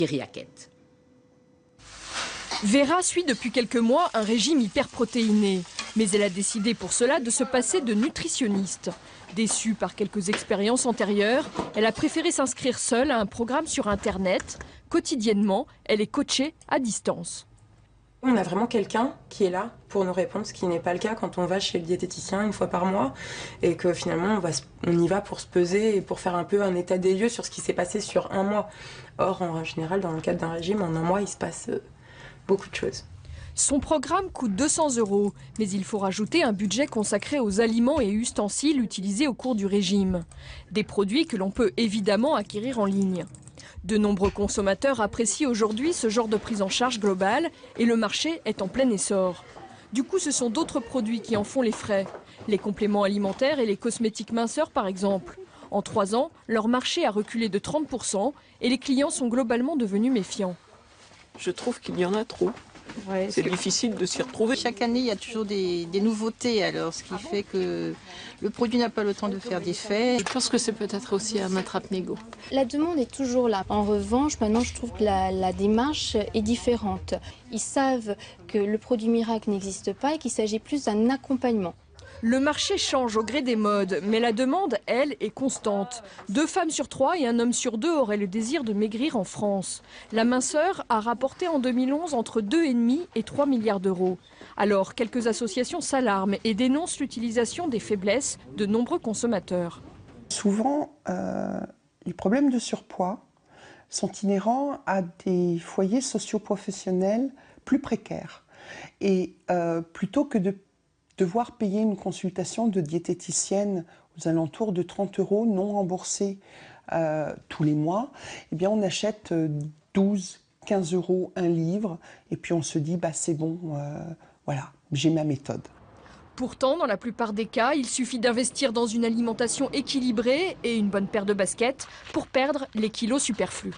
Kyriaket. Vera suit depuis quelques mois un régime hyperprotéiné. Mais elle a décidé pour cela de se passer de nutritionniste. Déçue par quelques expériences antérieures, elle a préféré s'inscrire seule à un programme sur Internet. Quotidiennement, elle est coachée à distance. On a vraiment quelqu'un qui est là pour nous répondre, ce qui n'est pas le cas quand on va chez le diététicien une fois par mois et que finalement on y va pour se peser et pour faire un peu un état des lieux sur ce qui s'est passé sur un mois. Or, en général, dans le cadre d'un régime, en un mois, il se passe beaucoup de choses. Son programme coûte 200 €, mais il faut rajouter un budget consacré aux aliments et ustensiles utilisés au cours du régime. Des produits que l'on peut évidemment acquérir en ligne. De nombreux consommateurs apprécient aujourd'hui ce genre de prise en charge globale et le marché est en plein essor. Du coup, ce sont d'autres produits qui en font les frais. Les compléments alimentaires et les cosmétiques minceurs par exemple. En 3 ans, leur marché a reculé de 30% et les clients sont globalement devenus méfiants. Je trouve qu'il y en a trop. Ouais, c'est difficile de s'y retrouver. Chaque année, il y a toujours des nouveautés, alors, ce qui fait que le produit n'a pas le temps de faire d'effet. Je pense que c'est peut-être aussi un attrape-nigo. La demande est toujours là. En revanche, maintenant, je trouve que la démarche est différente. Ils savent que le produit miracle n'existe pas et qu'il s'agit plus d'un accompagnement. Le marché change au gré des modes, mais la demande, elle, est constante. 2 femmes sur 3 et un homme sur 2 auraient le désir de maigrir en France. La minceur a rapporté en 2011 entre 2,5 et 3 milliards d'euros. Alors, quelques associations s'alarment et dénoncent l'utilisation des faiblesses de nombreux consommateurs. Souvent, les problèmes de surpoids sont inhérents à des foyers socio-professionnels plus précaires. Et plutôt que de devoir payer une consultation de diététicienne aux alentours de 30 € non remboursés tous les mois, eh bien on achète 12, 15 € un livre et puis on se dit bah c'est bon, voilà, j'ai ma méthode. Pourtant, dans la plupart des cas, il suffit d'investir dans une alimentation équilibrée et une bonne paire de baskets pour perdre les kilos superflus.